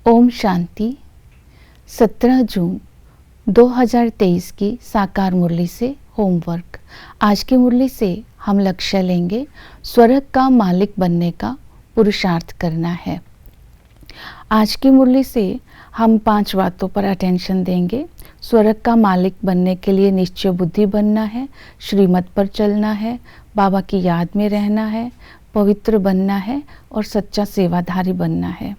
ओम शांति। 17 जून 2023 की साकार मुरली से होमवर्क। आज की मुरली से हम लक्ष्य लेंगे, स्वर्ग का मालिक बनने का पुरुषार्थ करना है। आज की मुरली से हम 5 बातों पर अटेंशन देंगे। स्वर्ग का मालिक बनने के लिए निश्चय बुद्धि बनना है, श्रीमत पर चलना है, बाबा की याद में रहना है, पवित्र बनना है और सच्चा सेवाधारी बनना है।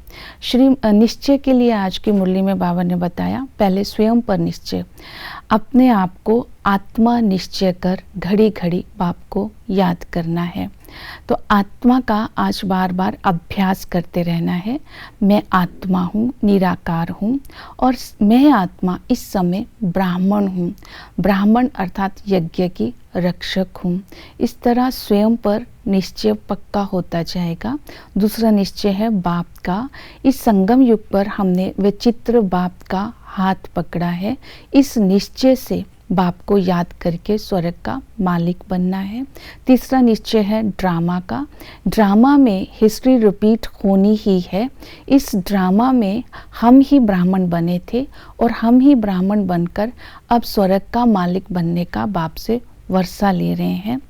निश्चय के लिए आज की मुरली में बाबा ने बताया, पहले स्वयं पर निश्चय, अपने आप को आत्मा निश्चय कर घड़ी घड़ी बाप को याद करना है। तो आत्मा का आज बार बार अभ्यास करते रहना है। मैं आत्मा हूँ, निराकार हूँ और मैं आत्मा इस समय ब्राह्मण हूँ। ब्राह्मण अर्थात यज्ञ की रक्षक हूँ। इस तरह स्वयं पर निश्चय पक्का होता जाएगा। दूसरा निश्चय है बाप का। इस संगम युग पर हमने विचित्र बाप का हाथ पकड़ा है। इस निश्चय से बाप को याद करके स्वर्ग का मालिक बनना है। तीसरा निश्चय है ड्रामा का। ड्रामा में हिस्ट्री रिपीट होनी ही है। इस ड्रामा में हम ही ब्राह्मण बने थे और हम ही ब्राह्मण बनकर अब स्वर्ग का मालिक बनने का बाप से वर्षा ले रहे हैं।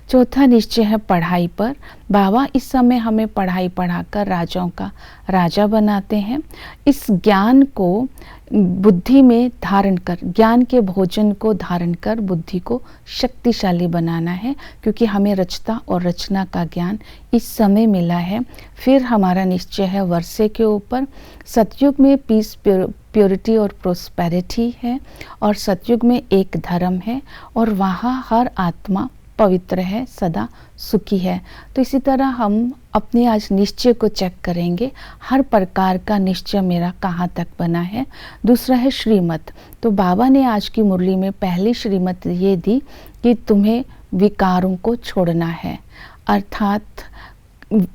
चौथा निश्चय है पढ़ाई पर। बाबा इस समय हमें पढ़ाई पढ़ाकर राजाओं का राजा बनाते हैं। इस ज्ञान को बुद्धि में धारण कर, ज्ञान के भोजन को धारण कर बुद्धि को शक्तिशाली बनाना है, क्योंकि हमें रचता और रचना का ज्ञान इस समय मिला है। फिर हमारा निश्चय है वर्षे के ऊपर। सतयुग में पीस, प्योरिटी और प्रोस्पेरिटी है और सतयुग में एक धर्म है और वहाँ हर आत्मा पवित्र है, सदा सुखी है। तो इसी तरह हम अपने आज निश्चय को चेक करेंगे, हर प्रकार का निश्चय मेरा कहाँ तक बना है। दूसरा है श्रीमत। तो बाबा ने आज की मुरली में पहली श्रीमत ये दी कि तुम्हें विकारों को छोड़ना है, अर्थात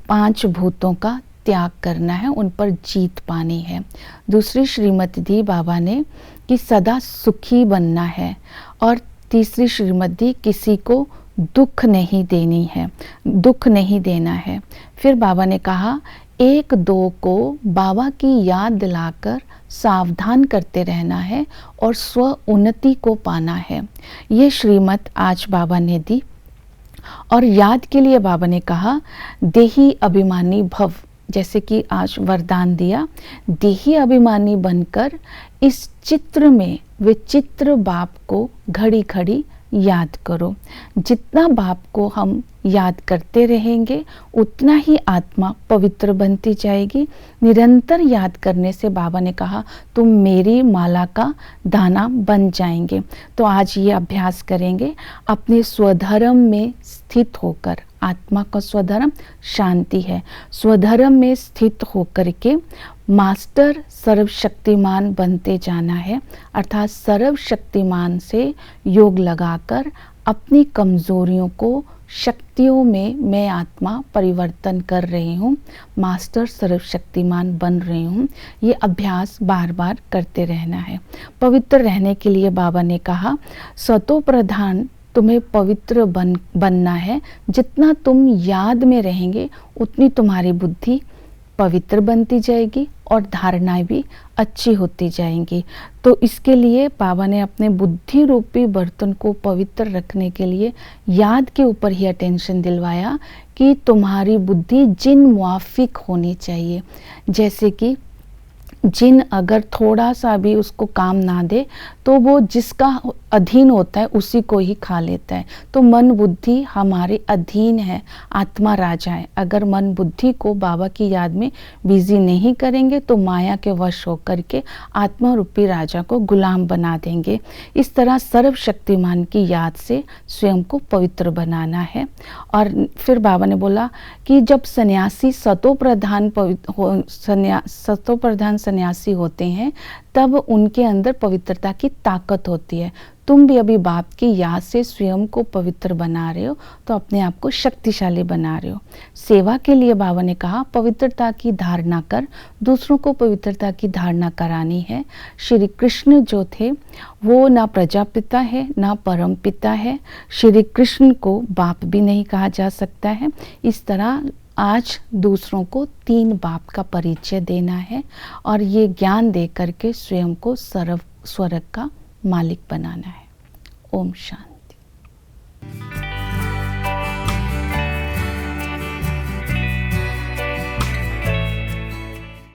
5 भूतों का त्याग करना है, उन पर जीत पानी है। दूसरी श्रीमत दी बाबा ने कि सदा सुखी बनना है और तीसरी श्रीमत दी किसी को दुख नहीं देनी है, दुख नहीं देना है। फिर बाबा ने कहा 1-2 को बाबा की याद दिलाकर सावधान करते रहना है और स्व उन्नति को पाना है। ये श्रीमत आज बाबा ने दी। और याद के लिए बाबा ने कहा देही अभिमानी भव, जैसे कि आज वरदान दिया, देही अभिमानी बनकर इस चित्र में विचित्र बाप को घड़ी घड़ी याद करो। जितना बाप को हम याद करते रहेंगे उतना ही आत्मा पवित्र बनती जाएगी। निरंतर याद करने से बाबा ने कहा तुम मेरी माला का दाना बन जाएंगे। तो आज ये अभ्यास करेंगे, अपने स्वधर्म में स्थित होकर। आत्मा का स्वधर्म शांति है। स्वधर्म में स्थित होकर के मास्टर सर्वशक्तिमान बनते जाना है, अर्थात सर्वशक्तिमान से योग लगाकर अपनी कमजोरियों को शक्तियों में मैं आत्मा परिवर्तन कर रही हूँ, मास्टर सर्वशक्तिमान बन रही हूँ। ये अभ्यास बार बार करते रहना है। पवित्र रहने के लिए बाबा ने कहा सतो प्रधान तुम्हें पवित्र बनना है। जितना तुम याद में रहेंगे उतनी तुम्हारी बुद्धि पवित्र बनती जाएगी और धारणाएं भी अच्छी होती जाएंगी। तो इसके लिए बाबा ने अपने बुद्धि रूपी बर्तन को पवित्र रखने के लिए याद के ऊपर ही अटेंशन दिलवाया कि तुम्हारी बुद्धि जिन मुआफिक होनी चाहिए। जैसे कि जिन अगर थोड़ा सा भी उसको काम ना दे तो वो जिसका अधीन होता है उसी को ही खा लेता है। तो मन बुद्धि हमारे अधीन है, आत्मा राजा है। अगर मन बुद्धि को बाबा की याद में बिजी नहीं करेंगे तो माया के वश होकर के आत्मा रूपी राजा को गुलाम बना देंगे। इस तरह सर्वशक्तिमान की याद से स्वयं को पवित्र बनाना है। और फिर बाबा ने बोला कि जब सन्यासी सतोप्रधान सन्यासी होते हैं तब उनके अंदर पवित्रता की ताकत होती है। तुम भी अभी बाप की याद से स्वयं को पवित्र बना रहे हो तो अपने आप को शक्तिशाली बना रहे हो। सेवा के लिए बाबा ने कहा पवित्रता की धारणा कर, दूसरों को पवित्रता की धारणा करानी है। श्री कृष्ण जो थे वो ना प्रजापिता है ना परम पिता है। श्री कृष्ण को बाप भी नहीं कहा जा सकता है। इस तरह आज दूसरों को 3 बाप का परिचय देना है और ये ज्ञान दे करके स्वयं को स्वर्ग का मालिक बनाना है। ओम शांति।